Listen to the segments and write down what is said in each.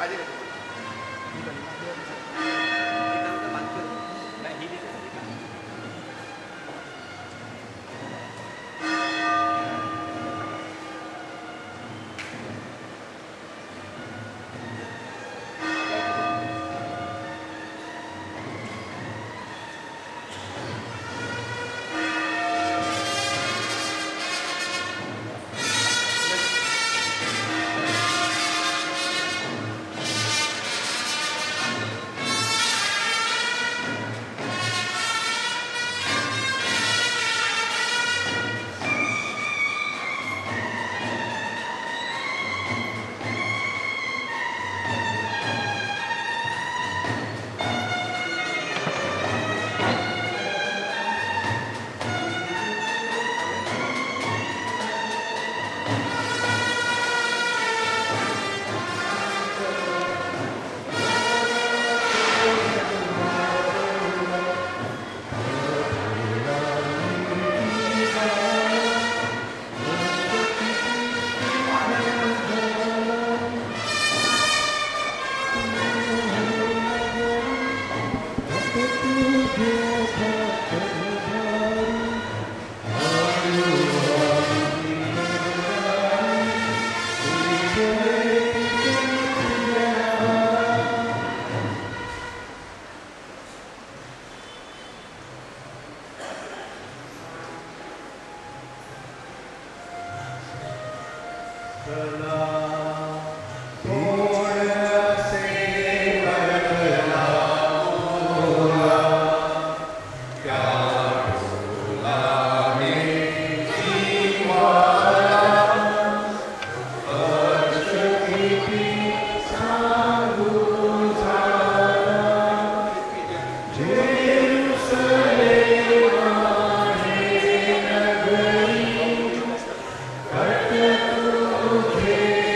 पाहिजे का Kata tuhe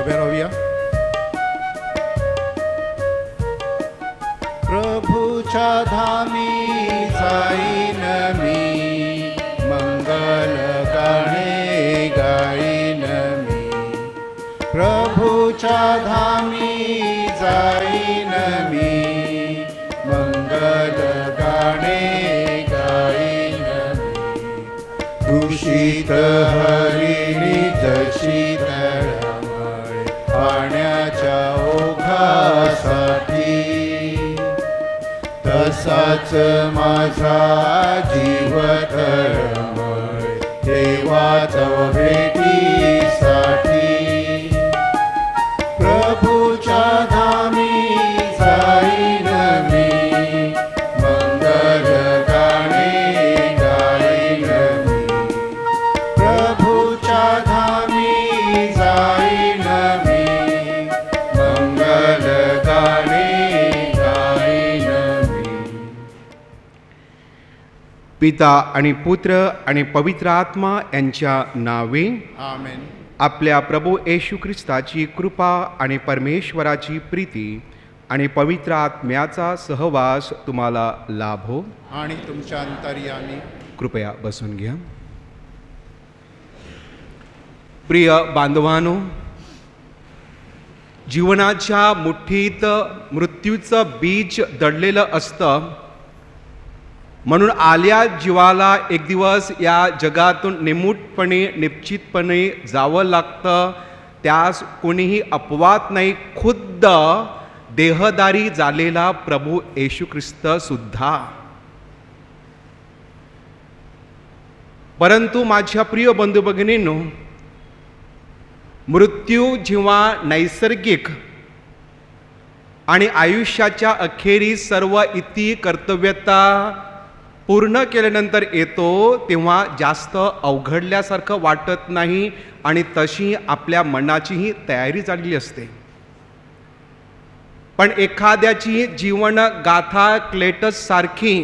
उभे राहूया. प्रभूच्या धामी जाईन मी, मंगल गाणे गाईन मी. प्रभूच्या धामी जाईन मी, मंगल गाणे गाईन मी. दूषित हरिणी जशी तळमळे पाण्याच्या ओघासाठी, तसाच माझा जीव तळमळे देवाच्या भेटीसाठी. प्रभूच्या धामी जाईन मी, मंगल गाणे गाईन मी. प्रभूच्या धामी जाईन मी, मंगल गाणे गाईन मी. पिता आणि पुत्र आणि पवित्र आत्मा यांच्या नावे आमेन. आपल्या प्रभू येशू ख्रिस्ताची कृपा आणि परमेश्वराची प्रीती आणि पवित्र आत्म्याचा सहवास तुम्हाला लाभो. आणि तुमच्या अंतर्यामी. कृपया बसून घ्या. प्रिय बांधवांनो, जीवनाच्या मुठीत मृत्यूचं बीज दडलेलं असतं, म्हणून आल्या जीवाला एक दिवस या जगातून निमूटपणे निश्चितपणे जावं लागतं. त्यास कोणीही अपवाद नाही, खुद्द देहदारी झालेला प्रभू येशू ख्रिस्त सुद्धा. परंतु माझ्या प्रिय बंधू भगिनींनो, मृत्यू जेव्हा नैसर्गिक आणि आयुष्याच्या अखेरीस सर्व इती कर्तव्यता पूर्ण केल्यानंतर येतो, तेव्हा जास्त अवघडल्यासारखं वाटत नाही आणि तशी आपल्या मनाचीही तयारी झालेली असते. पण एखाद्याची जीवन गाथा क्लेटस सारखी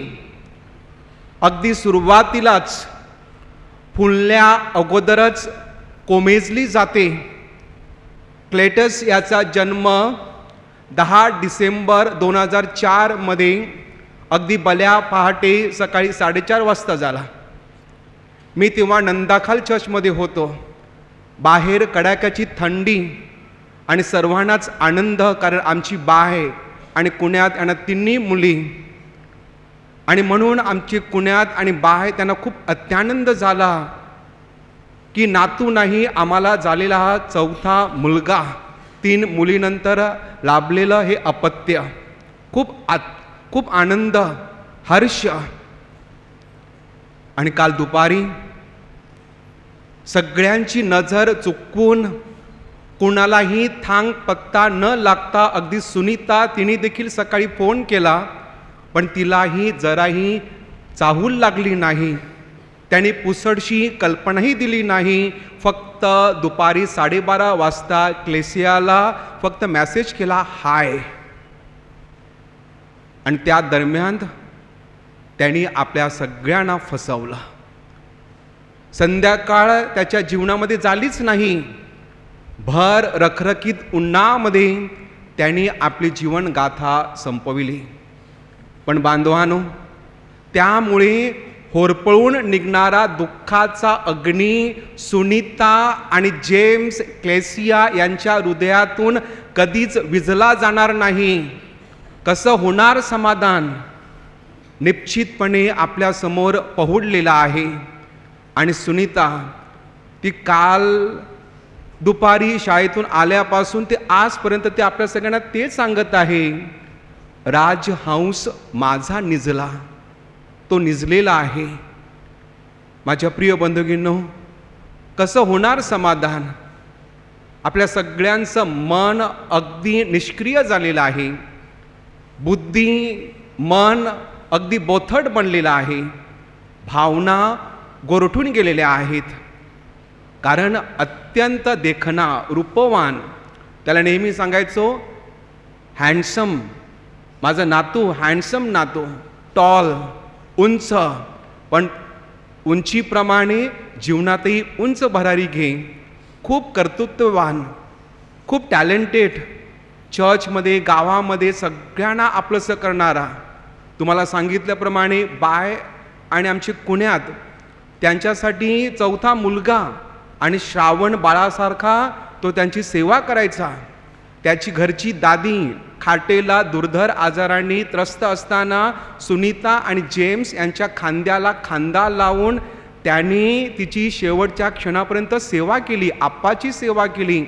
अगदी सुरुवातीलाच फुलल्या अगोदरच कोमेजली जाते. क्लेटस याचा जन्म 10 डिसेंबर 2004 मध्ये अगदी भल्या पहाटे सकाळी 4:30 वाजता झाला. मी तेव्हा नंदाखाल चर्चमध्ये होतो. बाहेर कडाक्याची थंडी आणि सर्वांनाच आनंद, कारण आमची बा आहे आणि कुण्यात यांना 3 मुली, आणि म्हणून आमची कुण्यात आणि बा आहे त्यांना खूप अत्यानंद झाला की नातू नाही, आम्हाला झालेला हा 4था मुलगा. 3 मुलीनंतर लाभलेलं हे अपत्य. खूप आनंद, हर्ष. आणि काल दुपारी सगळ्यांची नजर चुकवून, कुणालाही थांग पत्ता न लागता, अगदी सुनीता तिने देखील सकाळी फोन केला, पण तिलाही जराही चाहूल लागली नाही. त्यांनी पुसडशी कल्पनाही दिली नाही. फक्त दुपारी 12:30 वाजता क्लेसियाला फक्त मेसेज केला, हाय. आणि त्या दरम्यान त्यांनी आपल्या सगळ्यांना फसवलं. संध्याकाळ त्याच्या जीवनामध्ये झालीच नाही. भर रखरखीत उन्हामध्ये त्यांनी आपली जीवनगाथा संपविली. पण बांधवांनो, त्यामुळे होरपळून निघणारा दुःखाचा अग्नी सुनीता आणि जेम्स क्लेसिया यांच्या हृदयातून कधीच विझला जाणार नाही. कसं होणार समाधान? निश्चितपणे आपल्या समोर पहुडलेला आहे. आणि सुनीता ती काल दुपारी शाळेतून आल्यापासून ते आजपर्यंत ते आपल्या सगळ्यांना तेच सांगत आहे, राजहंस माझा निजला, तो निजलेला आहे. माझ्या प्रिय बंधुगिनो, कसं होणार समाधान? आपल्या सगळ्यांचं मन अगदी निष्क्रिय झालेलं आहे. बुद्धी, मन अगदी बोथट बनलेलं आहे. भावना गोरठून गेलेल्या आहेत. कारण अत्यंत देखणा, रूपवान, त्याला नेहमी सांगायचो हँडसम, माझा नातू हँडसम नातू, टॉल, उंच, पण उंचीप्रमाणे जीवनातही उंच भरारी घे, खूप कर्तृत्ववान, खूप टॅलेंटेड, चर्चमध्ये गावामध्ये सगळ्यांना आपलंसं करणारा. तुम्हाला सांगितल्याप्रमाणे बाय आणि आमचे कुण्यात त्यांच्यासाठी चौथा मुलगा आणि श्रावण बाळासारखा तो त्यांची सेवा करायचा. त्याची घरची दादी खाटेला दुर्धर आजारांनी त्रस्त असताना सुनीता आणि जेम्स यांच्या खांद्याला खांदा लावून त्यांनी तिची शेवटच्या क्षणापर्यंत सेवा केली, आप्पाची सेवा केली.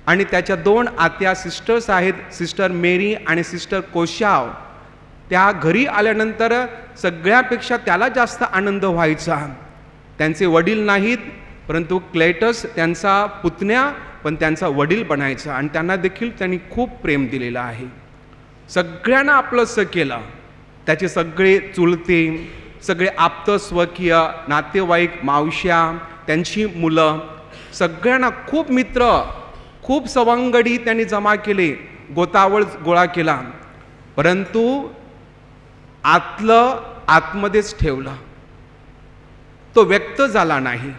आणि त्याच्या 2 आत्या सिस्टर्स आहेत, सिस्टर मेरी आणि सिस्टर कोशाव. त्या घरी आल्यानंतर सगळ्यापेक्षा त्याला जास्त आनंद व्हायचा. त्यांचे वडील नाहीत, परंतु क्लेटस त्यांचा पुतण्या पण त्यांचा वडील बनायचा आणि त्यांना देखील त्यांनी खूप प्रेम दिलेलं आहे. सगळ्यांना आपलंसं केलं. त्याचे सगळे चुलते, सगळे आप्त स्वकीय नातेवाईक, मावश्या, त्यांची मुलं, सगळ्यांना खूप मित्र, खूप सवंगडी त्यांनी जमा केले, गोतावळ गोळा केला. परंतु आतलं आतमध्येच ठेवलं, तो व्यक्त झाला नाही.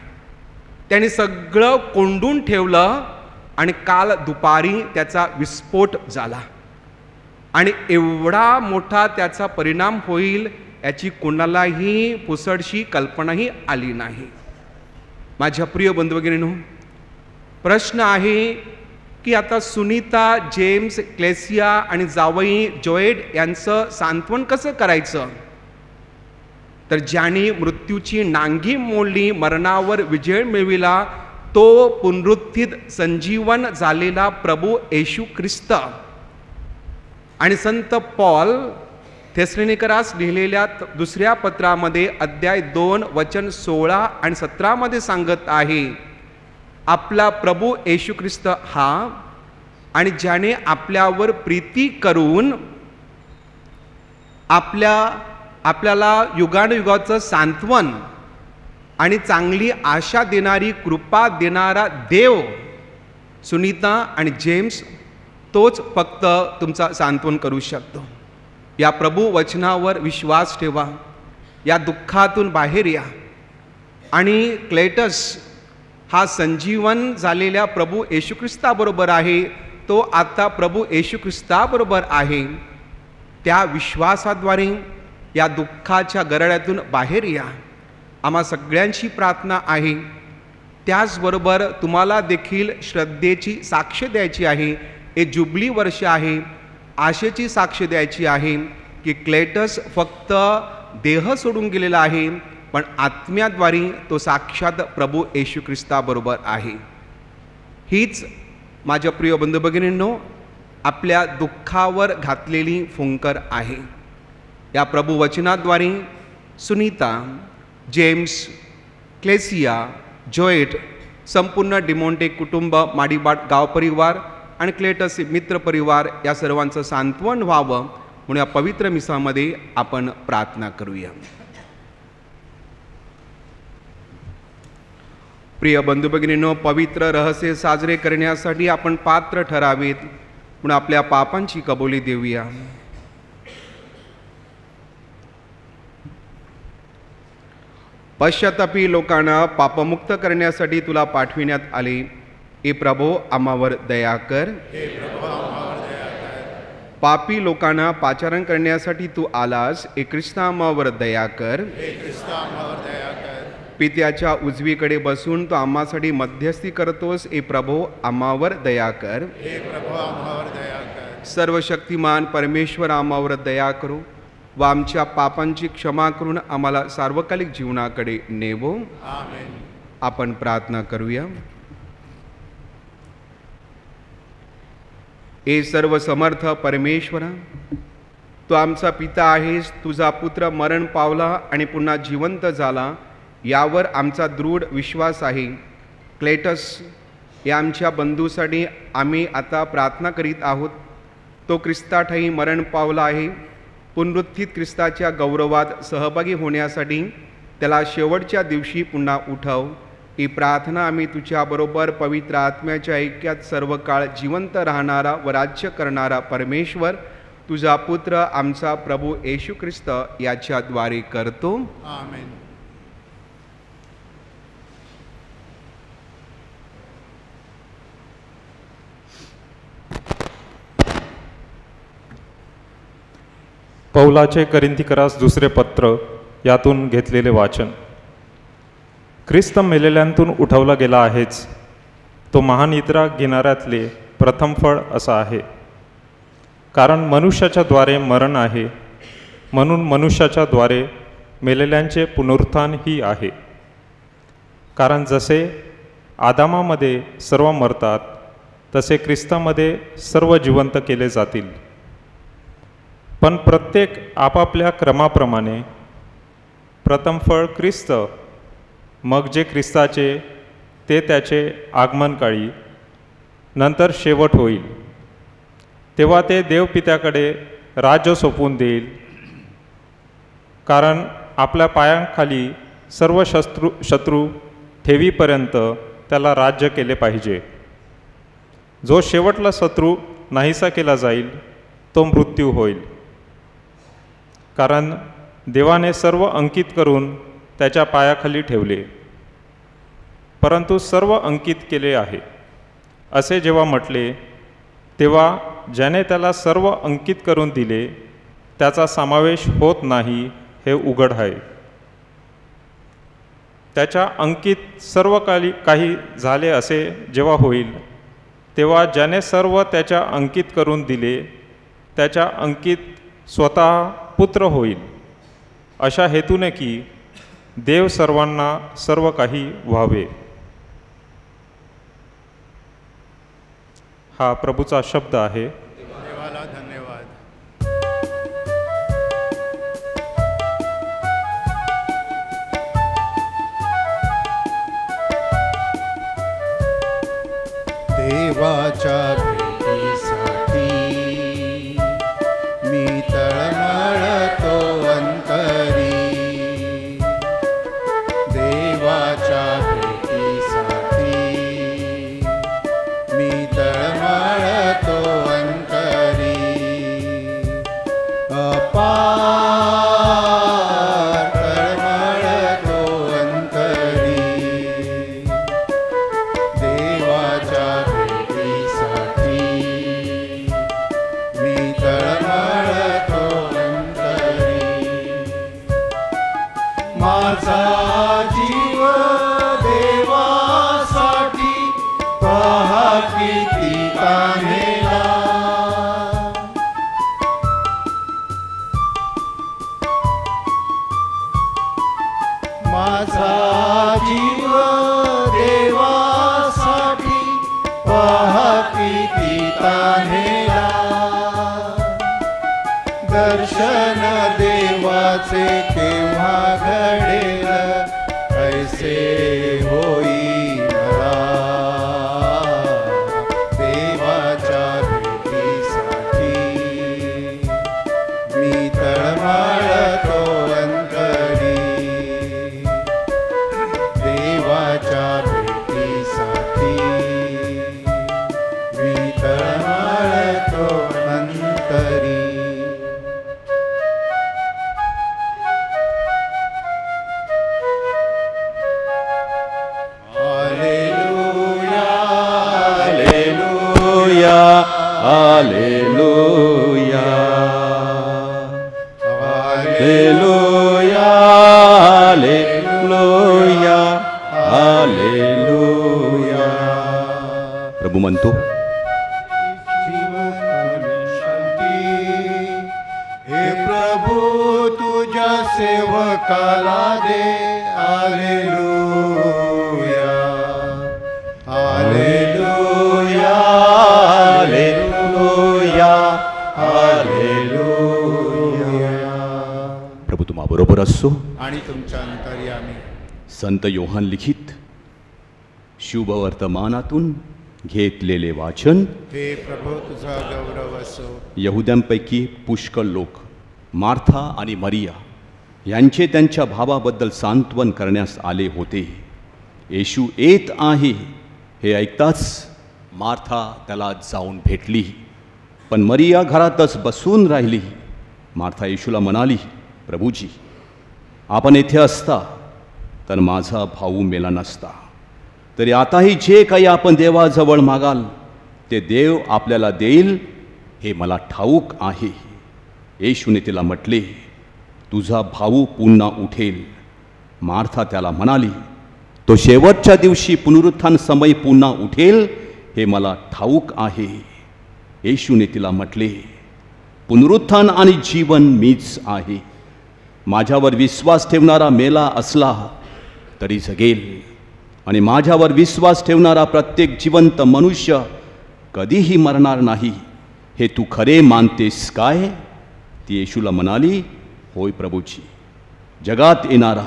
त्यांनी सगळं कोंडून ठेवलं आणि काल दुपारी त्याचा विस्फोट झाला आणि एवढा मोठा त्याचा परिणाम होईल याची कोणालाही पुसडशी कल्पनाही आली नाही. माझ्या प्रिय बंधू भगिनींनो, प्रश्न आहे की आता सुनीता, जेम्स, क्लेसिया आणि जावई जोएड यांचं सांत्वन कसं करायचं? तर ज्याने मृत्यूची नांगी मोडली, मरणावर विजय मिळविला, तो पुनरुत्थित संजीवन झालेला प्रभू येशू ख्रिस्त. आणि संत पॉल थेसलोनिकरास लिहिलेल्या दुसऱ्या पत्रामध्ये अध्याय 2 वचन 16 आणि 17 मध्ये सांगत आहे, आपला प्रभू येशू ख्रिस्त हा, आणि ज्याने आपल्यावर प्रीती करून आपल्याला युगानुयुगाचं सांत्वन आणि चांगली आशा देणारी कृपा देणारा देव, सुनीता आणि जेम्स तोच फक्त तुमचा सांत्वन करू शकतो. या प्रभू वचनावर विश्वास ठेवा, या दुःखातून बाहेर या. आणि क्लेटस हा संजीवन झालेल्या प्रभू येशू ख्रिस्ताबरोबर आहे, तो आता प्रभू येशू ख्रिस्ताबरोबर आहे. त्या विश्वासाद्वारे या दुःखाच्या गरड्यातून बाहेर या. आम्हा सगळ्यांची प्रार्थना आहे. त्याचबरोबर तुम्हाला देखील श्रद्धेची साक्ष द्यायची आहे. हे जुबली वर्ष आहे, आशेची साक्ष द्यायची आहे की क्लेटस फक्त देह सोडून गेलेला आहे, पण आत्म्याद्वारे तो साक्षात प्रभू येशू ख्रिस्ताबरोबर आहे. हीच माझ्या प्रिय बंधू भगिनींनो आपल्या दुःखावर घातलेली फुंकर आहे. या प्रभू वचनाद्वारे सुनीता, जेम्स, क्लेसिया, जोएट, संपूर्ण डिमोंटे कुटुंब, माडीबाट गाव परिवार आणि क्लेटस मित्र परिवार या सर्वांचं सांत्वन व्हावं म्हणून या पवित्र मिसामध्ये आपण प्रार्थना करूया. प्रिय बंधू भगिनींनो, पवित्र रहस्य साजरे करण्यासाठी आपण पात्र ठरावेत म्हणून आपल्या पापांची कबुली देऊया. पश्चातापी लोकांना पापमुक्त करण्यासाठी तुला पाठविण्यात आले. हे प्रभो आम्हावर दया कर. पापी लोकांना पाचारण करण्यासाठी तू आलास. हे ख्रिस्ता आम्हावर दया कर. पित्याच्या उजवीकडे बसून तो आम्हासाठी मध्यस्थी करतोस. हे प्रभो आम्हावर दया कर. सर्वशक्तिमान परमेश्वर आम्हावर दया करू व आमच्या पापांची क्षमा करून आम्हाला सार्वकालिक जीवनाकडे नेवो. आपण प्रार्थना करूया. हे सर्व समर्थ परमेश्वरा, तू आमचा पिता आहेस. तुझा पुत्र मरण पावला आणि पुन्हा जिवंत झाला यावर आमचा दृढ विश्वास आहे. क्लेटस या आमच्या बंधूसाठी आम्ही आता प्रार्थना करीत आहोत. तो ख्रिस्ताठाई मरण पावला आहे. पुनरुत्थित ख्रिस्ताच्या गौरवात सहभागी होण्यासाठी त्याला शेवटच्या दिवशी पुन्हा उठव. ही प्रार्थना आम्ही तुझ्याबरोबर पवित्र आत्म्याच्या ऐक्यात सर्व काळ जिवंत राहणारा व राज्य करणारा परमेश्वर तुझा पुत्र आमचा प्रभू येशू ख्रिस्त याच्याद्वारे करतो. आमेन. पौलाचे करिंथीकरास दुसरे पत्र यातून घेतलेले वाचन. ख्रिस्त मेलेल्यांतून उठवला गेला आहेच, तो महान निद्रा घेणाऱ्यातले प्रथम फळ असा आहे. कारण मनुष्याच्या द्वारे मरण आहे, म्हणून मनुष्याच्या द्वारे मेलेल्यांचे पुनरुत्थान ही आहे. कारण जसे आदामामध्ये सर्व मरतात, तसे ख्रिस्तामध्ये सर्व जिवंत केले जातील. पण प्रत्येक आपापल्या क्रमाप्रमाणे, प्रथम फळ ख्रिस्त, मग जे ख्रिस्ताचे ते त्याचे आगमनकाळी, नंतर शेवट होईल. तेव्हा ते देवपित्याकडे राज्य सोपवून देईल. कारण आपल्या पायांखाली सर्व शत्रू ठेवीपर्यंत त्याला राज्य केले पाहिजे. जो शेवटला शत्रू नाहीसा केला जाईल तो मृत्यू होईल. कारण देवाने सर्व अंकित करून त्याच्या पायाखाली ठेवले. परंतु सर्व अंकित केले आहे असे जेव्हा म्हटले, तेव्हा ज्याने त्याला सर्व अंकित करून दिले त्याचा समावेश होत नाही हे उघड आहे. त्याच्या अंकित सर्व काही झाले असे जेव्हा होईल, तेव्हा ज्याने सर्व त्याच्या अंकित करून दिले त्याच्या अंकित स्वतः पुत्र होईल, अशा हेतूने की देव सर्वांना सर्व काही व्हावे. हा प्रभूचा शब्द आहे. देवाला धन्यवाद. देवाच्या भेटीसाठी मी तळमळतो अंतरी. देवाच्या भेटीसाठी मी तळमळतो अंतरी. अपार तळमळतो अंतरी. देवाच्या भेटीसाठी मी तळमळतो अंतरी. माझा जीव देवासाठी पहा किती ताणेला. माझा जीव देवासाठी पहा किती ताणेला. दर्शन देवाचे केव्हा घडेल ऐसे होई मला. देवाच्या भेटीसाठी मी तळमळतो अंतरी. देवाच्या भेटीसाठी मी तळमळतो अंतरी. Hallelujah, hallelujah, hallelujah, hallelujah, hallelujah, hallelujah. प्रभू म्हणतो, जीवन शांती. हे प्रभू तुझ्या सेवकाला दे. Hallelujah, hallelujah, hallelujah, hallelujah. प्रभू तुम्हा बरोबर असो. आणि तुमच्या अंतर्यामी. संत योहान लिखित शुभवर्तमानातून घेतलेले वाचन. हे प्रभू तुझा गौरव असो. यहुद्यांपैकी पुष्कळ लोक मार्था आणि मरिया यांचे त्यांच्या भावाबद्दल सांत्वन करण्यास आले होते. येशू येत आहे हे ऐकताच मार्था त्याला जाऊन भेटली, पण मरिया घरातच बसून राहिली. मार्था येशूला म्हणाली, प्रभूजी, आपण येथे असता तर माझा भाऊ मेला नसता. तरी आताही जे काही आपण देवाजवळ मागाल ते देव आपल्याला देईल हे मला ठाऊक आहे. येशूने तिला म्हटले, तुझा भाऊ पुन्हा उठेल. मार्था त्याला म्हणाली, तो शेवटच्या दिवशी पुनरुत्थान समय पुन्हा उठेल हे मला ठाऊक आहे. येशूने तिला म्हटले, पुनरुत्थान आणि जीवन मीच आहे. माझ्यावर विश्वास ठेवणारा मेला असला तरी जगेल, आणि माझ्यावर विश्वास ठेवणारा प्रत्येक जिवंत मनुष्य कधीही मरणार नाही. हे तू खरे मानतेस काय? ती येशूला म्हणाली, होय प्रभूजी. जगात येणारा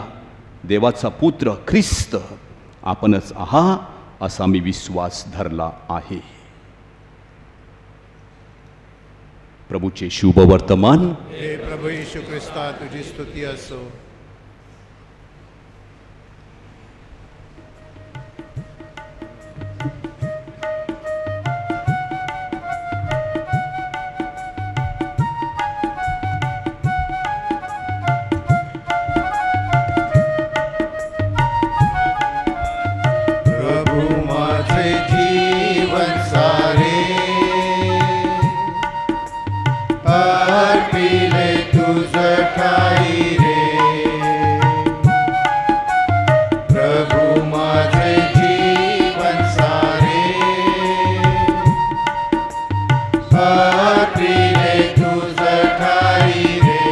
देवाचा पुत्र ख्रिस्त आपणच आहात असा मी विश्वास धरला आहे. प्रभूचे शुभ वर्तमान. हे प्रभू येशू ख्रिस्ता, तुझी स्तुती असो. प्रभू माझे जीवन सारे अर्पिले तुझ ठाई रे. प्रभू माझे जीवन सारे अर्पिले तुझ ठाई रे.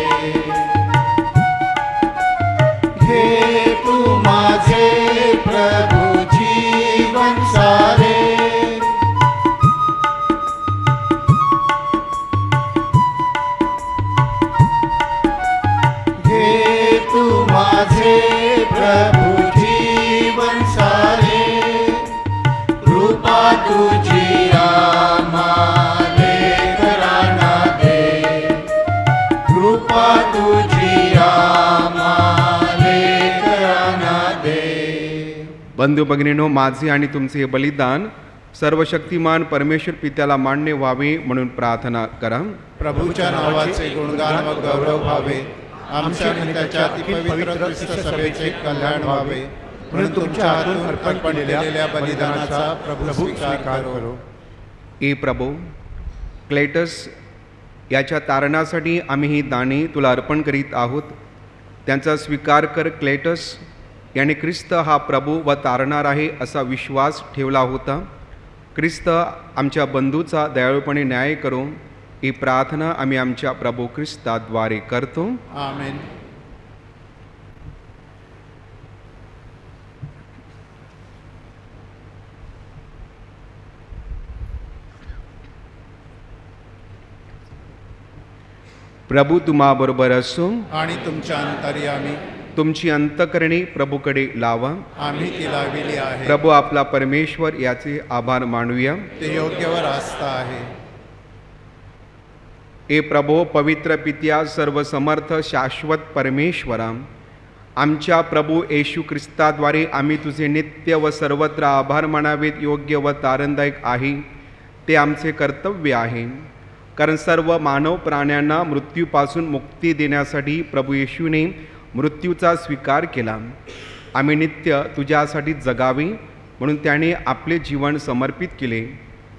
घे तू माझे प्रभू जीवन सारे. घे तू माझे प्रभू जीवन सारे. कृपा तुझी आम्हाले घराणा दे. कृपा तुझी आम्हाले घराणा दे. बंधू भगिनीनो, माझे आणि तुमचे हे बलिदान सर्वशक्तिमान परमेश्वर पित्याला मान्य व्हावे म्हणून प्रार्थना करा. प्रभूच्या नावाचे गुणगान व गौरव व्हावे. आमच्या आणि त्याच्या पवित्र ख्रिस्त सभेचे कल्याण व्हावे म्हणून तुमच्या हातून अर्पण केलेल्या बलिदानाचा प्रभू स्वीकार करो. ए प्रभो, क्लेटस याच्या तारणासाठी आम्ही ही दाने तुला अर्पण करीत आहोत. त्यांचा स्वीकार कर. क्लेटस याने ख्रिस्त हा प्रभू व तारणार आहे असा विश्वास ठेवला होता. ख्रिस्त आमच्या बंधूचा दयाळूपणे न्याय करो. ही प्रार्थना आम्ही आमच्या प्रभू ख्रिस्ताद्वारे करतो. आमेन. प्रभू तुम्हा बरोबर असो. आणि तुमच्या अंतर्यामी. तुमची अंतकरणे प्रभूकडे लावा. आम्ही ती लाविली आहे. प्रभू आपला परमेश्वर याचे आभार मानूया. ते योग्य व रास्त आहे. ए प्रभो, पवित्र पित्या, सर्व समर्थ शाश्वत परमेश्वरा, आमच्या प्रभू येशू ख्रिस्ताद्वारे आम्ही तुझे नित्य व सर्वत्र आभार मानावेत योग्य व तारणदायक आहे. ते आमचे कर्तव्य आहे. कारण सर्व मानव प्राण्यांना मृत्यूपासून मुक्ती देण्यासाठी प्रभू येशूने मृत्यूचा स्वीकार केला. आम्ही नित्य तुझ्यासाठी जगावे म्हणून त्याने आपले जीवन समर्पित केले.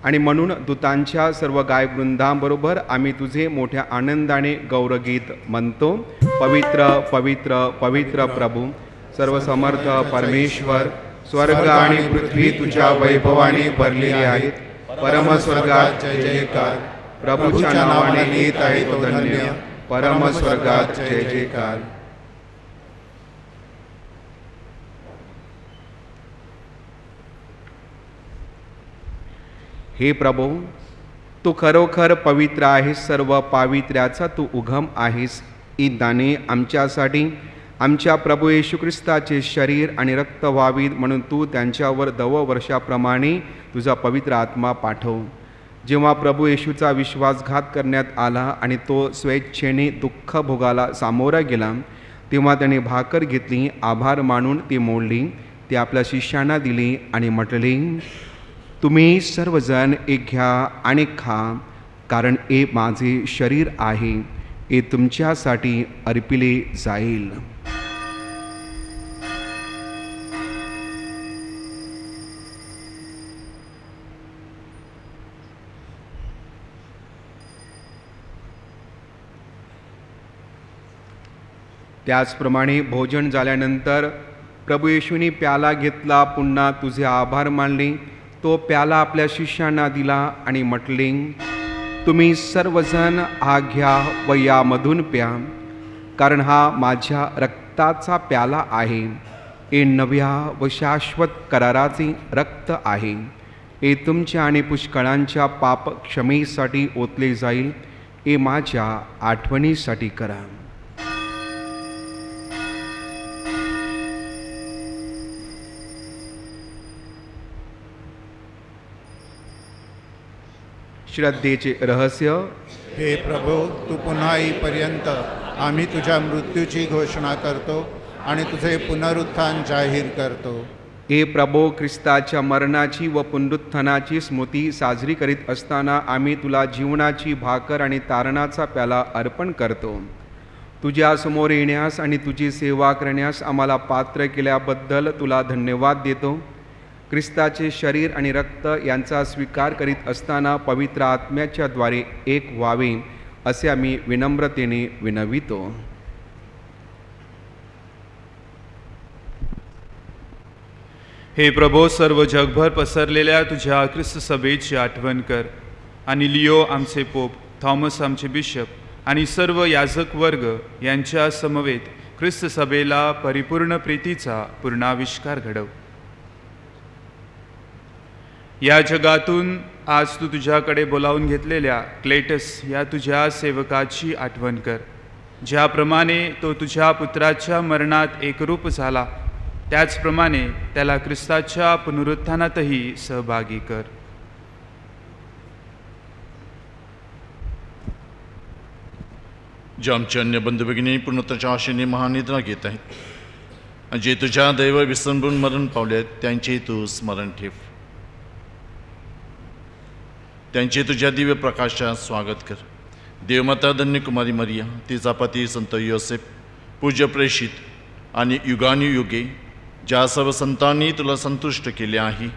आणि म्हणून दूतांच्या सर्व गायकवृंदांबरोबर आम्ही तुझे मोठ्या आनंदाने गौरगीत म्हणतो. पवित्र पवित्र पवित्र प्रभू, सर्व समर्थ परमेश्वर, स्वर्ग आणि पृथ्वी तुझ्या वैभवाने भरलेली आहेत. परमस्वर्गात जय जयकार. प्रभूच्या नावाने येत आहे तो धन्य. परमस्वर्गात जय जयकार. हे प्रभू, तू खरोखर पवित्र आहेस. सर्व पावित्र्याचा तू उगम आहेस. ही दाने आमच्यासाठी आमच्या प्रभू येशू ख्रिस्ताचे शरीर आणि रक्त व्हावीत म्हणून तू त्यांच्यावर दववर्षाप्रमाणे तुझा पवित्र आत्मा पाठव. जेव्हा प्रभू येशूचा विश्वासघात करण्यात आला आणि तो स्वेच्छेने दुःख भोगाला सामोरा गेला, तेव्हा त्याने भाकर घेतली, आभार मानून ती मोडली, ती आपल्या शिष्यांना दिली आणि म्हटले, तुम्ही सर्वजण एक घ्या आणि खा, कारण हे माझे शरीर आहे, हे तुमच्यासाठी अर्पिले जाईल. त्याचप्रमाणे भोजन झाल्यानंतर प्रभू येशूने प्याला घेतला, पुन्हा तुझे आभार मानले, तो प्याला आपल्या शिष्यांना दिला आणि म्हटले, तुम्ही सर्वजण हा घ्या व यामधून प्या, कारण हा माझ्या रक्ताचा प्याला आहे, हे नव्या व शाश्वत कराराचे रक्त आहे, हे तुमच्या आणि पुष्कळांच्या पाप क्षमेसाठी ओतले जाईल, हे माझ्या आठवणीसाठी करा. श्रद्धेचे रहस्य. हे प्रभू, तू पुन्हा येईपर्यंत आम्ही तुझ्या मृत्यूची घोषणा करतो आणि तुझे पुनरुत्थान जाहीर करतो. हे प्रभो, ख्रिस्ताच्या मरणाची व पुनरुत्थानाची स्मृती साजरी करीत असताना आम्ही तुला जीवनाची भाकर आणि तारणाचा प्याला अर्पण करतो. तुझ्या समोर येण्यास आणि तुझी सेवा करण्यास आम्हाला पात्र केल्याबद्दल तुला धन्यवाद देतो. ख्रिस्ताचे शरीर आणि रक्त यांचा स्वीकार करीत असताना पवित्र आत्म्याच्या द्वारे एक व्हावे असे आम्ही विनम्रतेने विनवितो. हे प्रभो, सर्व जगभर पसरलेल्या तुझ्या ख्रिस्त सभेची आठवण कर आणि लिओ आमचे पोप, थॉमस आमचे बिशप आणि सर्व याजक वर्ग यांच्या समवेत ख्रिस्त सभेला परिपूर्ण प्रीतीचा पूर्णाविष्कार घडव. या जगातून आज तू तुझ्याकडे बोलावून घेतलेल्या क्लेटस या तुझ्या सेवकाची आठवण कर. ज्याप्रमाणे तो तुझ्या पुत्राच्या मरणात एकरूप झाला, त्याचप्रमाणे त्याला ख्रिस्ताच्या पुनरुत्थानातही सहभागी कर. जे आमचे अन्य बंधू भगिनी पुनरुत्थानाच्या आशेने महानिद्रा घेत आहेत, जे तुझ्या दैव विसंबून मरण पावले आहेत, त्यांचे तू स्मरण ठेव. त्यांचे तुझ्या दिव्य प्रकाशात स्वागत कर. देवमाता धन्य कुमारी मरिया, तिचा पती संत योसेफ, पूज्य प्रेषित आणि युगानुयुगे ज्या सर्व संतांनी तुला संतुष्ट केले आहे,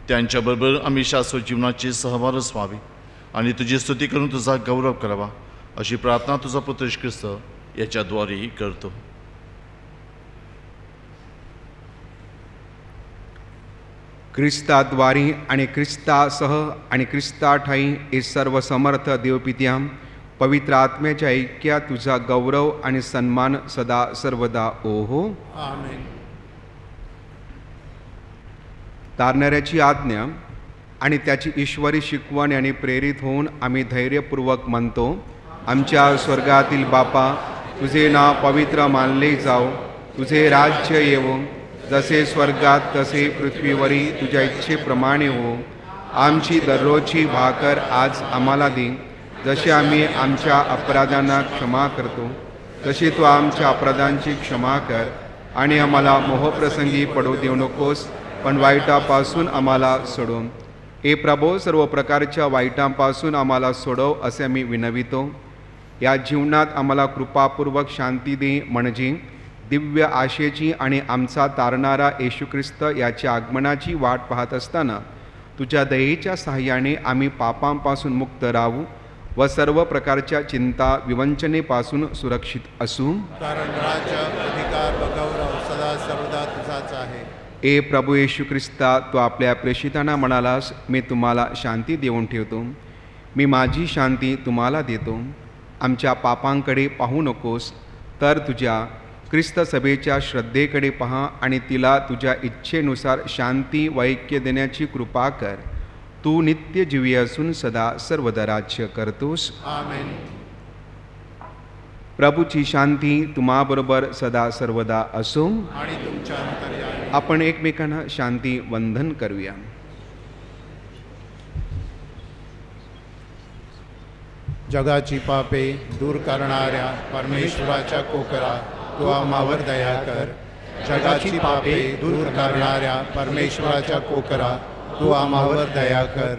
त्यांच्याबरोबर आम्ही शाश्वत जीवनाचे सहवारस व्हावे आणि तुझी स्तुती करून तुझा गौरव करावा, अशी प्रार्थना तुझा पुत्र ख्रिस्त याच्याद्वारे करतो. ख्रिस्ताद्वारे आणि ख्रिस्तासह आणि ख्रिस्ताठाई हे सर्व समर्थ देवपित्या, पवित्र आत्म्याच्या ऐक्यात तुझा गौरव आणि सन्मान सदा सर्वदा ओहो. आमेन. तारणाऱ्याची आज्ञा आणि त्याची ईश्वरी शिकवण याने प्रेरित होऊन आम्ही धैर्यपूर्वक म्हणतो, आमच्या स्वर्गातील बापा, तुझे नाव पवित्र मानले जाओ, तुझे राज्य येवो, जसे स्वर्गात तसे पृथ्वीवरी तुझ्या इच्छेप्रमाणे हो. आमची दररोजची भाकर आज आम्हाला दे, जसे आम्ही आमच्या अपराधांना क्षमा करतो, तसे तू आमच्या अपराधांची क्षमा कर, आणि आम्हाला मोहप्रसंगी पडू देऊ नकोस, पण वाईटापासून आम्हाला सोडव. हे प्रभो, सर्व प्रकारच्या वाईटांपासून आम्हाला सोडव असे आम्ही विनवितो. या जीवनात आम्हाला कृपापूर्वक शांती दे, म्हणजे दिव्य आशेची आणि आमचा तारणारा येशू ख्रिस्त याच्या आगमनाची वाट पाहत असताना तुझ्या दयेच्या सहाय्याने आम्ही पापांपासून मुक्त राहू व सर्व प्रकारच्या चिंता विवंचनेपासून सुरक्षित असू. कारण राज्य, अधिकार व गौरव सदा सर्वदा तुझाच आहे. ए प्रभू येशू ख्रिस्ता, तू आपल्या प्रेषितांना म्हणालास, मी तुम्हाला शांती देऊन ठेवतो, मी माझी शांती तुम्हाला देतो. आमच्या पापांकडे पाहू नकोस, तर तुझ्या ख्रिस्त सभेच्या श्रद्धेकडे पहा आणि तिला तुझ्या इच्छेनुसार शांती व ऐक्य देण्याची कृपा कर. तू नित्य जीवी असून सदा सर्वदा राज्य करतोस. आमेन. प्रभूची शांती तुम्हाबरोबर सदा सर्वदा असो. आणि तुमच्या अंतर्यामी. आपण एकमेकांना शांती वंदन करूया. जगाची पापे दूर करणाऱ्या परमेश्वराच्या कोकरा, तू आम्हावर दया कर. जगाची पापे दूर करणाऱ्या परमेश्वराच्या कोकरा, तू आम्हावर दया कर.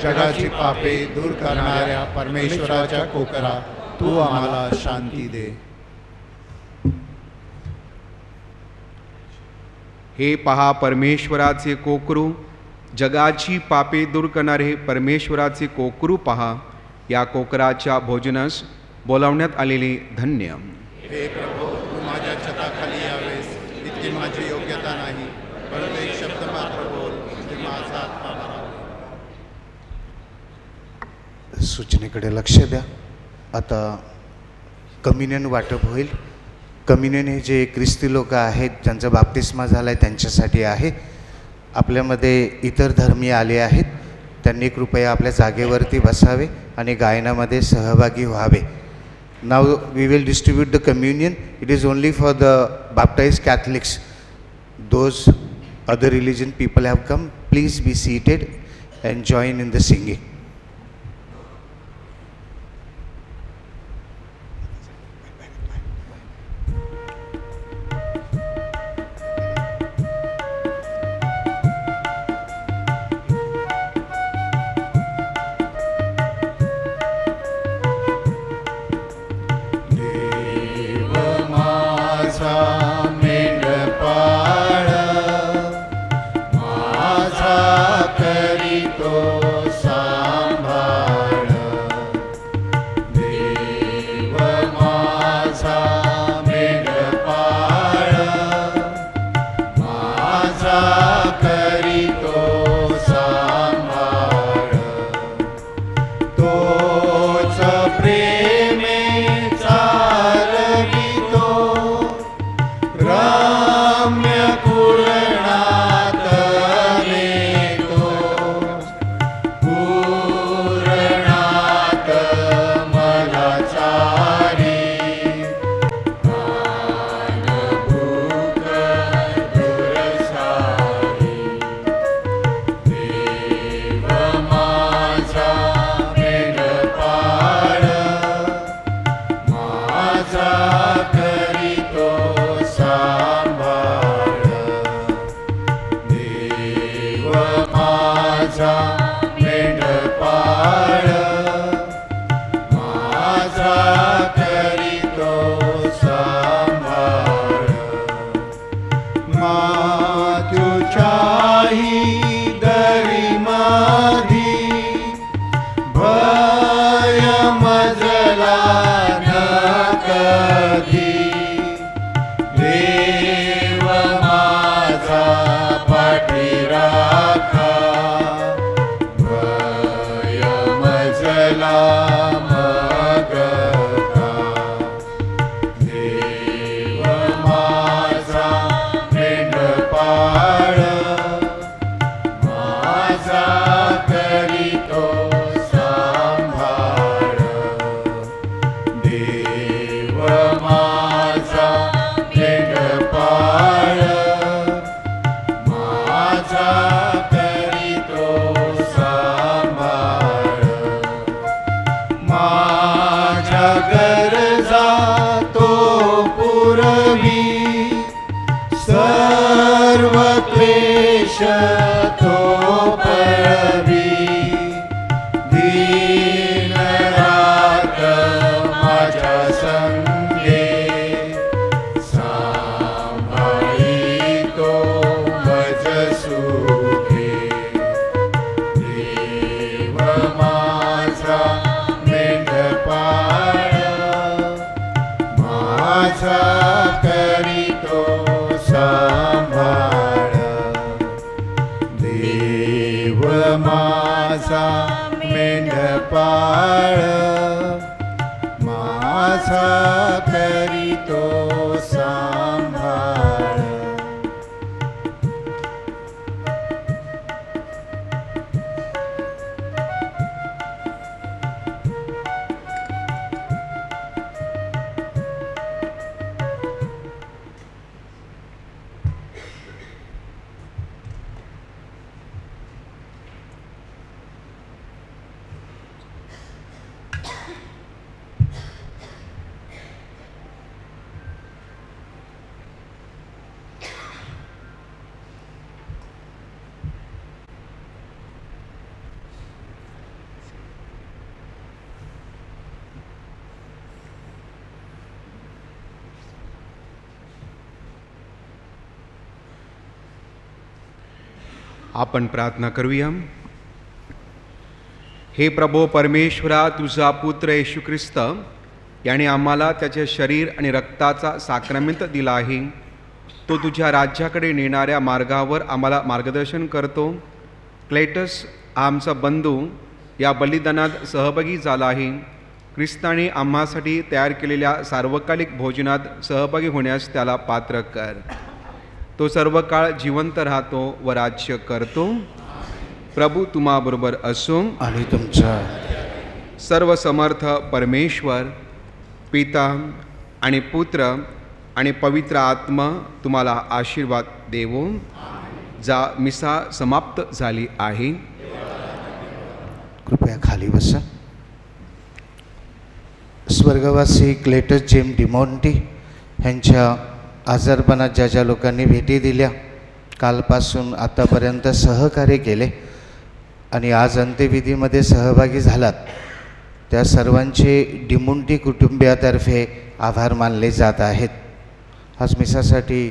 जगाची पापे दूर करणाऱ्या परमेश्वराच्या कोकरा, तू आम्हाला शांती दे. हे पहा परमेश्वराचे कोकरू, जगाची पापे दूर करणारे परमेश्वराचे कोकरू पहा. या कोकराच्या भोजनास बोलावण्यात आलेले धन्य. हे प्रभू, तू सूचनेकडे लक्ष द्या. आता कम्युनियन वाटप होईल. कम्युनियन हे जे ख्रिस्ती लोक आहेत ज्यांचा बाप्तिस्मा झाला आहे त्यांच्यासाठी आहे. आपल्यामध्ये इतर धर्मीय आले आहेत, त्यांनी कृपया आपल्या जागेवरती बसावे आणि गायनामध्ये सहभागी व्हावे. Now we will distribute the communion. It is only for the baptized Catholics. Those other religion people have come. Please be seated and join in the singing. आपण प्रार्थना करूया. हे प्रभो परमेश्वरा, तुझा पुत्र येशू ख्रिस्त याने आम्हाला त्याचे शरीर आणि रक्ताचा साक्रमेंट दिला आहे. तो तुझ्या राज्याकडे नेणाऱ्या मार्गावर आम्हाला मार्गदर्शन करतो. क्लेटस आमचा बंधू या बलिदानात सहभागी झाला आहे. ख्रिस्ताने आम्हासाठी तयार केलेल्या सार्वकालिक भोजनात सहभागी होण्यास त्याला पात्र कर. तो सर्व काळ जिवंत राहतो व राज्य करतो. प्रभू तुम्हाबरोबर असो. आणि तुमच्या सर्व समर्थ परमेश्वर पिता आणि पुत्र आणि पवित्र आत्मा तुम्हाला आशीर्वाद देवो. जा मिसा समाप्त झाली आहे. कृपया खाली बसा. स्वर्गवासी क्लेटस जेम डिमॉन्टी ह्यांच्या आजारपणात ज्या ज्या लोकांनी भेटी दिल्या, कालपासून आतापर्यंत सहकार्य केले आणि आज अंत्यविधीमध्ये सहभागी झालात, त्या सर्वांचे डिमॉन्टी कुटुंबियातर्फे आभार मानले जात आहेत. आज मिसासाठी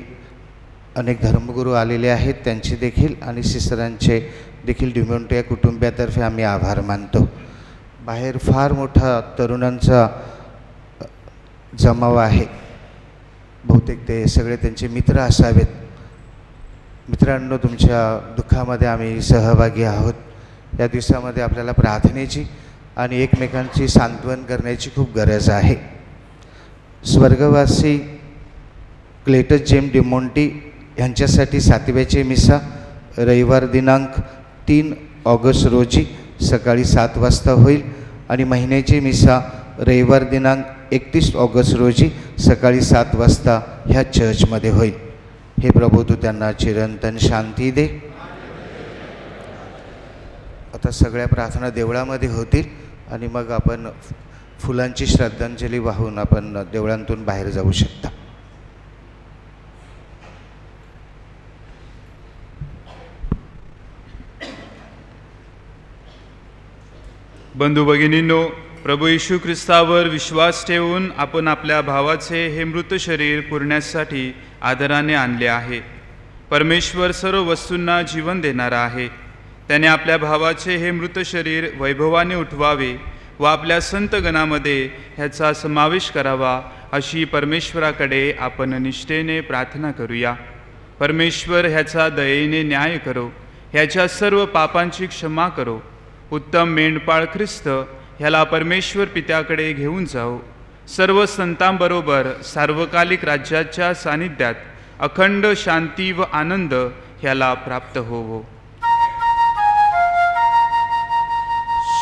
अनेक धर्मगुरू आलेले आहेत, त्यांचे देखील आणि सिस्टरांचे देखील डिमॉन्टी या कुटुंबियातर्फे आम्ही आभार मानतो. बाहेर फार मोठा तरुणांचा जमाव आहे. बहुतेक ते सगळे त्यांचे मित्र असावेत. मित्रांनो, तुमच्या दुःखामध्ये आम्ही सहभागी आहोत. या दिवसामध्ये आपल्याला प्रार्थनेची आणि एकमेकांची सांत्वन करण्याची खूप गरज आहे. स्वर्गवासी क्लेटस जेम डिमॉन्टी यांच्यासाठी 7व्याचे मिसा रविवार दिनांक 3 ऑगस्ट रोजी सकाळी 7 वाजता होईल आणि महिन्याची मिसा रविवार दिनांक 31 ऑगस्ट रोजी सकाळी 7 वाजता ह्या चर्चमध्ये होईल. हे प्रभू, तू त्यांना चिरंतन शांती दे. आता सगळ्या प्रार्थना देवळामध्ये होतील आणि मग आपण फुलांची श्रद्धांजली वाहून आपण देवळांतून बाहेर जाऊ शकता. बंधू भगिनींनो, प्रभू येशू ख्रिस्तावर विश्वास ठेवून आपण आपल्या भावाचे हे मृत शरीर पुरण्यासाठी आदराने आणले आहे. परमेश्वर सर्व वस्तूंना जीवन देणारा आहे. त्याने आपल्या भावाचे हे मृत शरीर वैभवाने उठवावे व आपल्या संतगणामध्ये ह्याचा समावेश करावा, अशी परमेश्वराकडे आपण निष्ठेने प्रार्थना करूया. परमेश्वर ह्याचा दयेने न्याय करो, ह्याच्या सर्व पापांची क्षमा करो. उत्तम मेंढपाळ ख्रिस्त ह्याला परमेश्वर पित्याकडे घेऊन जाओ. सर्व संतांबरोबर सार्वकालिक राज्याच्या सानिध्यात अखंड शांती व आनंद ह्याला प्राप्त होवो.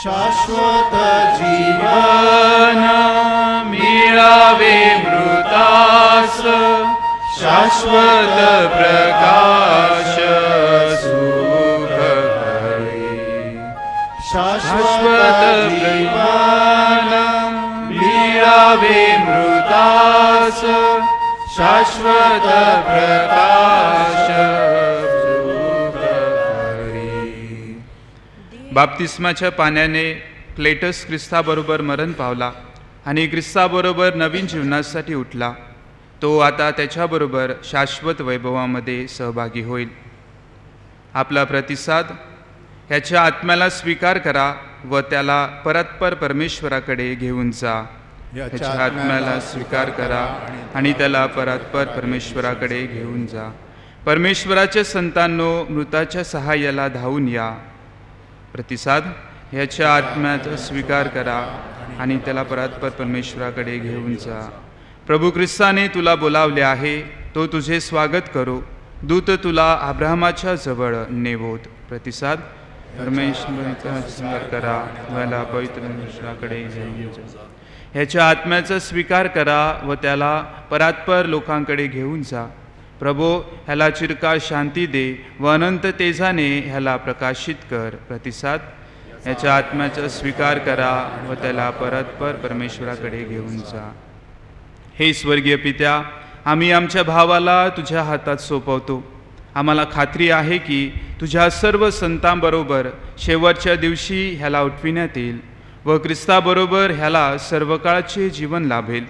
शाश्वत जीवन मिळावे मृतास, शाश्वत प्रकाश सुख हरी. शाश्वत जीवन मिळावे मृतास, शाश्वत प्रकाश सुख हरी. बाप्तिस्माच्या पाण्याने क्लेटस ख्रिस्ताबरोबर मरण पावला आणि ख्रिस्ताबरोबर नवीन जीवनासाठी उठला. तो आता त्याच्याबरोबर शाश्वत वैभवामध्ये सहभागी होईल. आपला प्रतिसाद ह्याच्या आत्म्याला स्वीकार करा व त्याला परस्पर परमेश्वराकडे घेऊन जा. ह्याच्या आत्म्याला स्वीकार करा आणि त्याला परस्पर परमेश्वराकडे घेऊन जा. परमेश्वराच्या संतांनो, मृताच्या सहाय्याला धावून या. प्रतिसाद ह्याच्या आत्म्याचा स्वीकार करा आणि त्याला परस्पर परमेश्वराकडे घेऊन जा. प्रभू ख्रिस्ताने तुला बोलावले आहे, तो तुझे स्वागत करो. दूत तुला अब्राहमाच्या जवळ नेवोत. प्रतिसाद परमेश्वराचा स्वीकार करा, मला पवित्र परमेश्वराकडे घेऊन जा. ह्याच्या आत्म्याचा स्वीकार करा व त्याला परस्पर लोकांकडे घेऊन जा. प्रभो, ह्याला चिरकाळ शांती दे व अनंत तेजाने ह्याला प्रकाशित कर. प्रतिसाद ह्याच्या आत्म्याचा स्वीकार करा व त्याला परस्पर परमेश्वराकडे घेऊन जा. हे स्वर्गीय पित्या, आम्ही आमच्या भावाला तुझ्या हातात सोपवतो. आम्हाला खात्री आहे की तुझ्या सर्व संतांबरोबर शेवटच्या दिवशी ह्याला उठविण्यात येईल व ख्रिस्ताबरोबर ह्याला सर्व काळचे जीवन लाभेल.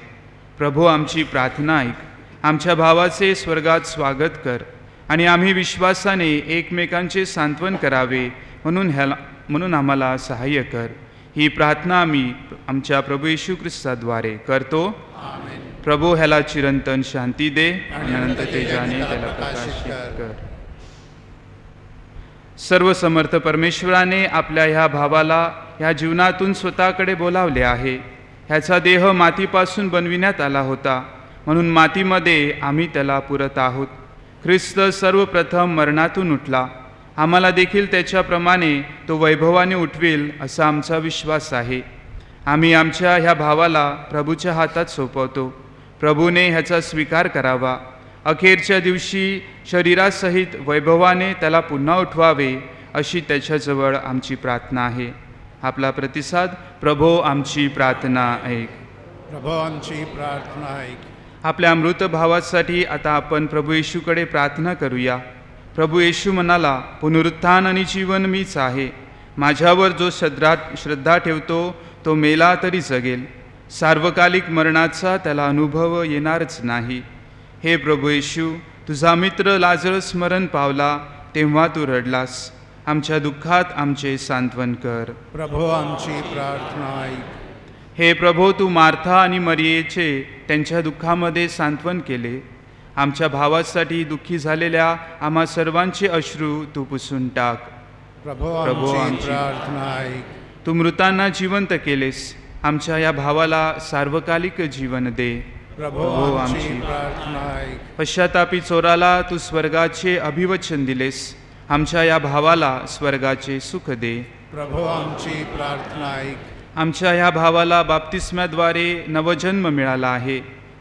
प्रभू, आमची प्रार्थना ऐक. आमच्या भावाचे स्वर्गात स्वागत कर आणि आम्ही विश्वासाने एकमेकांचे सांत्वन करावे म्हणून आम्हाला सहाय्य कर. ही प्रार्थना आम्ही आमच्या प्रभू येशू ख्रिस्ताद्वारे करतो. प्रभू, ह्याला चिरंतन शांती दे आणि अनंत तेजाने त्याला प्रकाशित कर. सर्व समर्थ परमेश्वराने आपल्या ह्या भावाला ह्या जीवनातून स्वतःकडे बोलावले आहे. ह्याचा देह मातीपासून बनविण्यात आला होता, म्हणून मातीमध्ये आम्ही त्याला पुरत आहोत. ख्रिस्त सर्वप्रथम मरणातून उठला, आम्हाला देखील त्याच्याप्रमाणे तो वैभवाने उठवेल असा आमचा विश्वास आहे. आम्ही आमच्या ह्या भावाला प्रभूच्या हातात सोपवतो. प्रभूने ह्याचा स्वीकार करावा. अखेरच्या दिवशी शरीरासहित वैभवाने त्याला पुन्हा उठवावे अशी त्याच्याजवळ आमची प्रार्थना आहे. आपला प्रतिसाद. प्रभो आमची प्रार्थना ऐक. प्रभो आमची प्रार्थना ऐक. आपल्या अमृत भावासाठी आता आपण प्रभू येशूकडे प्रार्थना करूया. प्रभू येशू म्हणाला, पुनरुत्थान आणि जीवन मीच आहे. माझ्यावर जो श्रद्धा ठेवतो तो मेला तरी जगेल. सार्वकालिक मरणाचा त्याला अनुभव येणारच नाही. हे प्रभू येशू, तुझा मित्र लाजरस मरण पावला तेव्हा तू रडलास. आमच्या दुःखात आमचे सांत्वन कर. प्रभो आमची प्रार्थना ऐक. हे प्रभो, तू मार्था आणि मरियेचे त्यांच्या दुःखामध्ये सांत्वन केले. आमच्या भावासाठी दुःखी झालेल्या आम्हा सर्वांचे अश्रू तू पुसून टाक. प्रभो प्रभो आमची आमची प्रार्थना ऐक. तू मृतांना जिवंत केलेस. आमच्या या भावाला सार्वकालिक जीवन दे. प्रभो आमची प्रार्थना ऐक. पश्चातापी चोराला तू स्वर्गाचे अभिवचन दिलेस. आमच्या या भावाला स्वर्गाचे सुख दे. प्रभो आमची प्रार्थना ऐक. आमच्या ह्या भावाला बाप्तिस्म्याद्वारे नवजन्म मिळाला आहे.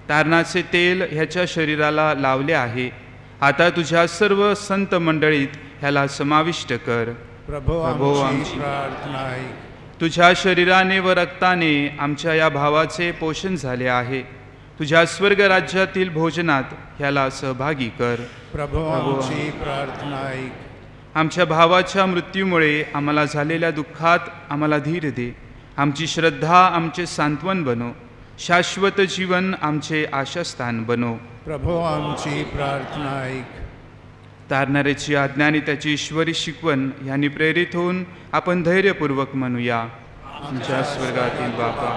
तारणाचे तेल ह्याच्या शरीराला लावले आहे. आता तुझ्या सर्व संत मंडळीत ह्याला समाविष्ट कर. प्रभो आमची आमची प्रार्थना ऐक. तुझ्या शरीराने व रक्ताने आमच्या या भावाचे पोषण झाले आहे. तुझ्या स्वर्ग राज्यातील भोजनात ह्याला सहभागी कर. प्रभो आमची प्रार्थना ऐक. आमच्या भावाच्या मृत्यूमुळे आम्हाला झालेल्या दुःखात आम्हाला धीर दे. आमची श्रद्धा आमचे सांत्वन बनो. शाश्वत जीवन आमचे आशास्थान बनो. प्रभो आमची प्रार्थना ऐक. तारणाऱ्याची आज्ञा आणि त्याची ईश्वरी शिकवण यांनी प्रेरित होऊन आपण धैर्यपूर्वक म्हणूया. आमच्या स्वर्गातील बापा,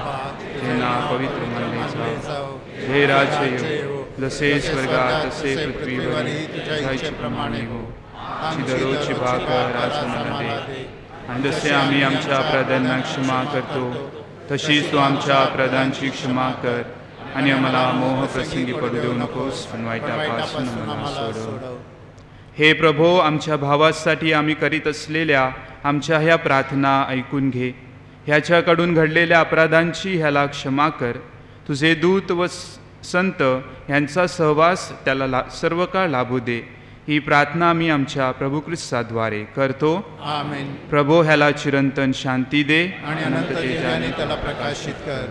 हे नाव पवित्र मानले जाओ. हे राज्य येवो. जसे स्वर्गात तसे पृथ्वीवरही तुझ्या इच्छेप्रमाणे हो. आमची दररोजची भाकर आज आम्हाला दे. आणि जसे आम्ही आमच्या अपराधांना क्षमा करतो तशीच तू आमच्या अपराधांची क्षमा कर. आणि आम्हाला मोह प्रसंगी पडू देऊ नकोस, पण वाईटापासून आम्हाला सोडव. हे प्रभो, आमच्या भावासाठी आम्ही करीत असलेल्या आमच्या ह्या प्रार्थना ऐकून घे. ह्याच्याकडून घडलेल्या अपराधांची ह्याला क्षमा कर. तुझे दूत व संत यांचा सहवास त्याला सर्व काळ लाभू दे. ही प्रार्थना मी आमच्या प्रभू ख्रिस्ताद्वारे करतो. आमेन. प्रभो ह्याला चिरंतन शांती दे आणि अनंत तेजाने त्याला प्रकाशित कर.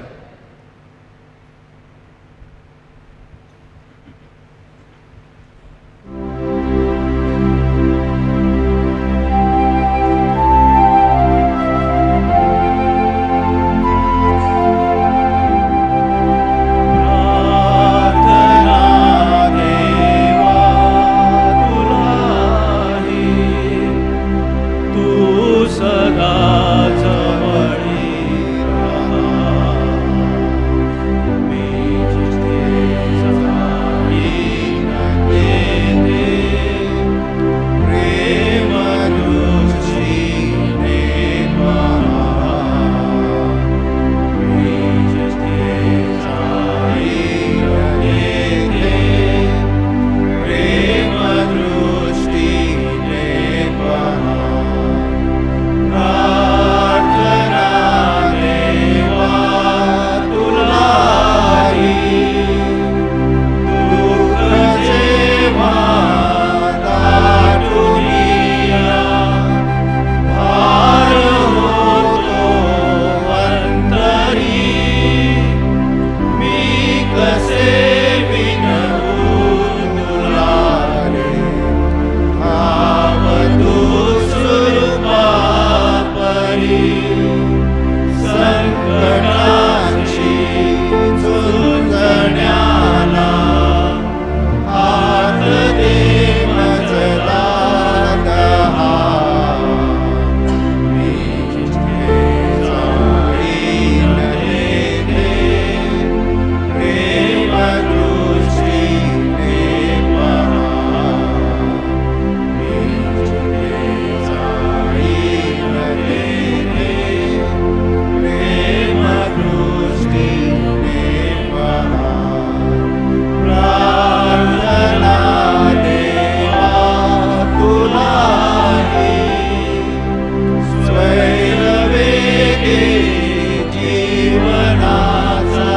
जीवनाचा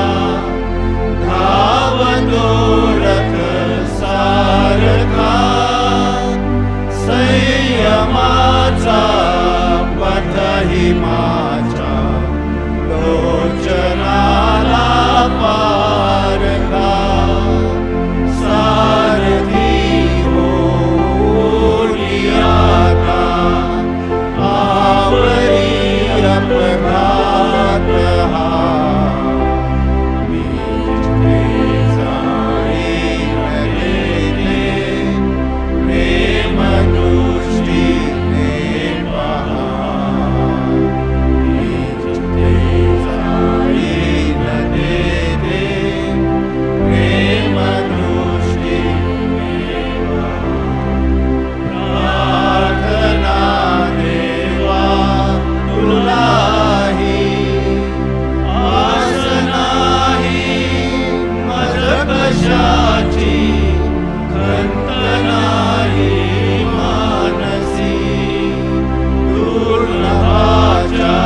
धावतो रथ सारखा संयमाचा पथही माझ्या लोचनाला पारखा सारथी होली आता आवरी अपघात हा मी जिथे जाईन गेले प्रेम दृष्टीने पहा मी जिथे जाईन गेले प्रेम दृष्टीने पहा प्रार्थना देवा तुलाही आस नाही मज कशाची खंत नाही मानसी दुर्लभाच्या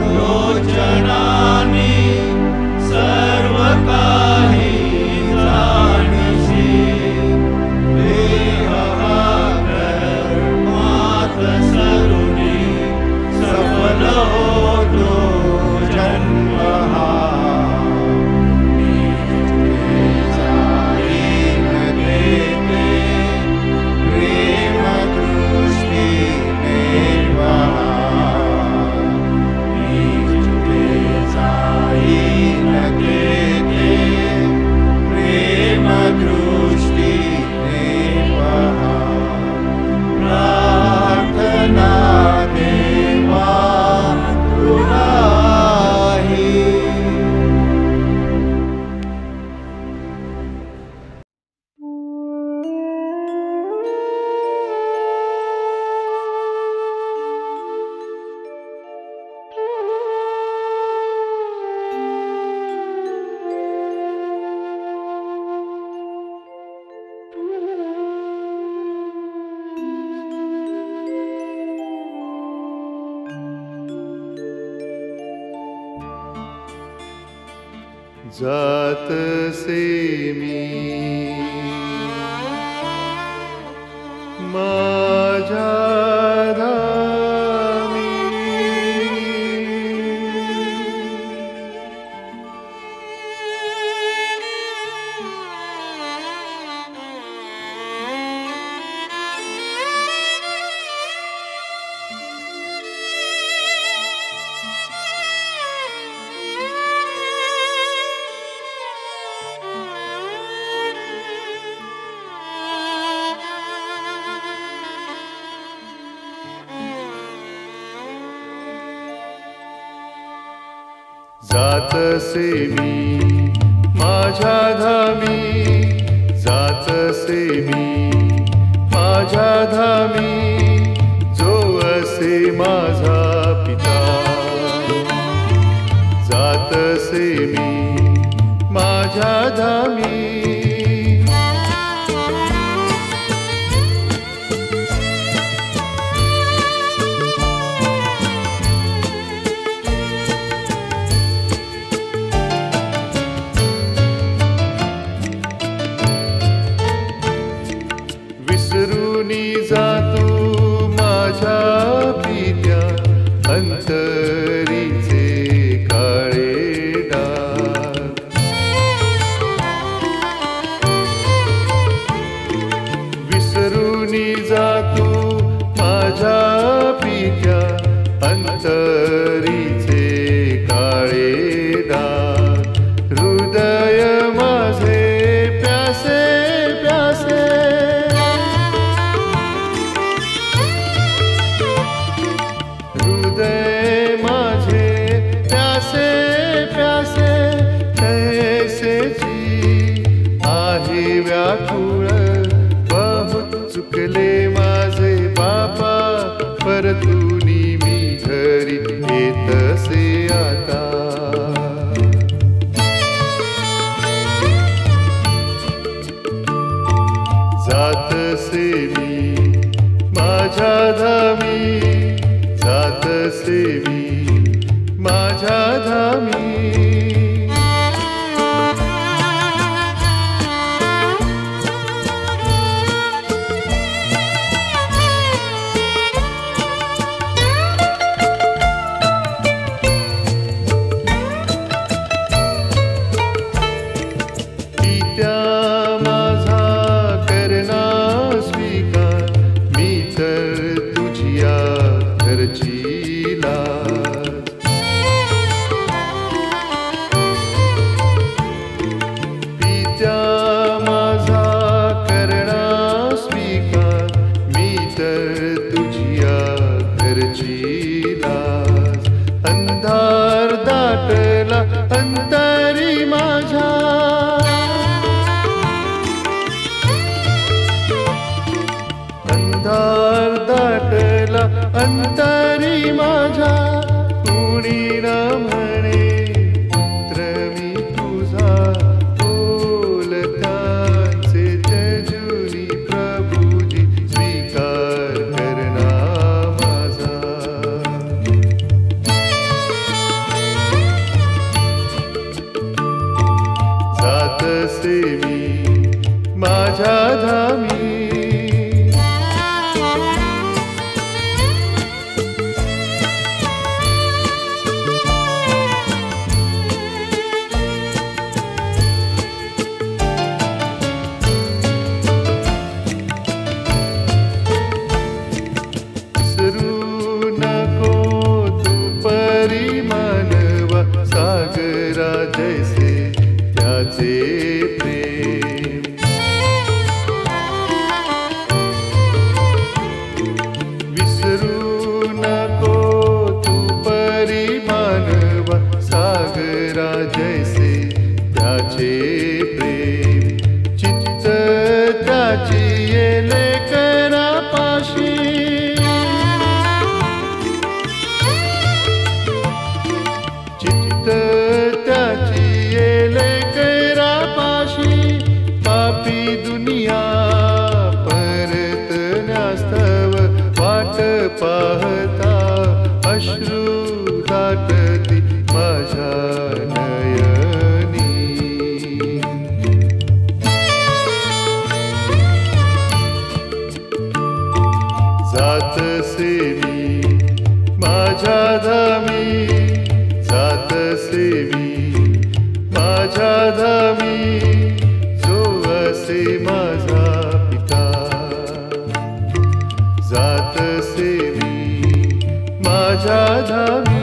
लोचनानी सर्व काही जाणीशी देह हा कर्मात सरुनी सफल होतो जन्म हा मी जिथे जाईन तेथे प्रेम दृष्टीने पहा मी जिथे जाईन तेथे प्रेम दृष्टीने पहा प्रार्थना देवा तुलाही जातसे मी माझ्या धामी जातसे मी माझ्या धामी जातसे मी माझ्या धामी जो असे माझा पिता जातसे मी माझ्या धामी विसरूनी जातो माझ्या पित्या अंतरीचे काळे डाग विसरूनी जातो माझ्या पित्या अंतरीचे काळे डाग हृदय माझे प्यासे प्यासे हृदय माझे प्यासे प्यासे कैसेची आहे व्याकुळ बहुत चुकले माझे बापा परतुनी मी घरी येतसे आता जातसे मी माझ्या धामी जातसे मी माझ्या धामी. अंतरी माझ्या कुणी न म्हणे पुत्र मी तुझा बोलत्यांचे जजुनी प्रभुजी स्वीकार करना माझा. जातसे मी माझ्या धामी. पाहता अश्रू दाटती माझ्या नयनी. जातसे मी माझ्या धामी. जातसे मी माझ्या धामी. जो असे माझा पिता. जातसे मी माझ्या धामी.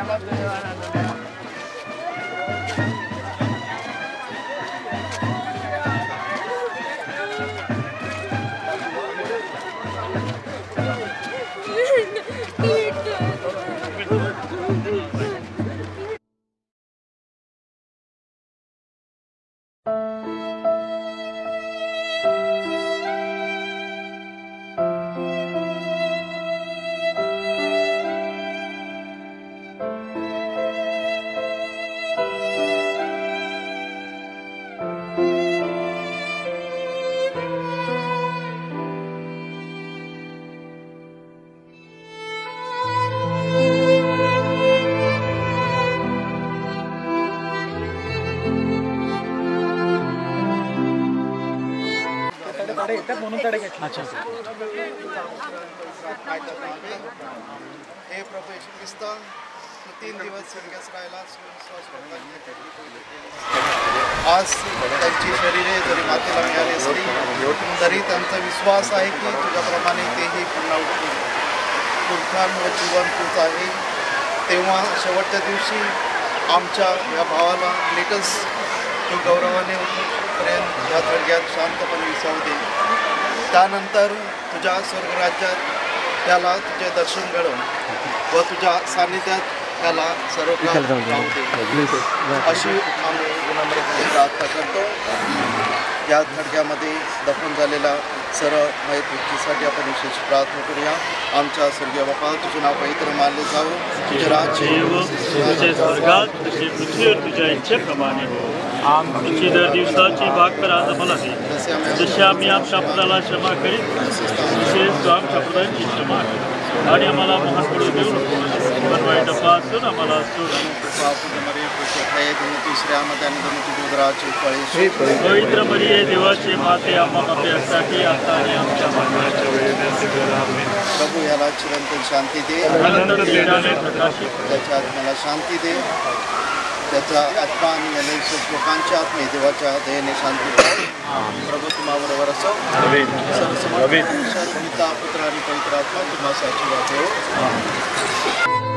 हे प्रभू येशू ख्रिस्त तू 3 दिवस स्वर्गास राहिला आज त्यांची शरीरे जरी मातेला मिळाली असली तरी त्यांचा विश्वास आहे की तुझ्याप्रमाणे तेही पुन्हा उठतील. पुनरुत्थान व जीवन तूच आहे. तेव्हा शेवटच्या दिवशी आमच्या या भावाला लेटस तू गौरवाने उठूपर्यंत या थडग्यात शांतपणे विसावू दे. त्यानंतर तुझ्या स्वर्गराज्यात त्याला तुझे दर्शन घडवून व तुझ्या सान्निध्यात त्याला सर्व काळ राहू दे. अशी आम्ही विनम्रपणे प्रार्थना करतो. या थडग्यामध्ये दफन झालेला सर्व माहीत व्यक्तीसाठी आपण विशेष प्रार्थना करूया. आमच्या स्वर्गीय बापा, तुझे नाव पवित्र मानले जावो, तुझे राज्य स्वर्गात तसे पृथ्वीवर तुझ्या इच्छेप्रमाणे हो. आमची दर दिवसाची भाकर आज आम्हाला दे, जसे आम्ही आमच्या अपराधाला क्षमा करीत तसेच तू आमच्या अपराधाची क्षमा कर. आणि आम्हाला महान पडू देऊ नको, पण वाईटापासून आम्हाला सोड. पवित्र मरिये देवाचे माते, आम्हा पाप्यांसाठी आता आणि आमच्या मरणाच्या वेळी. प्रभू याला चिरंतन शांती दे, अनंत तेजाने प्रकाशित. त्याच्या आत्म्याला शांती दे. त्याचा आत्मा आणि सर्व लोकांच्या आत्मे देवाच्या दयेने शांती दे. प्रभू तुम्हाबरोबर असो. पिता, पुत्र आणि पवित्र आत्मा तुम्हाला आशीर्वाद देवो.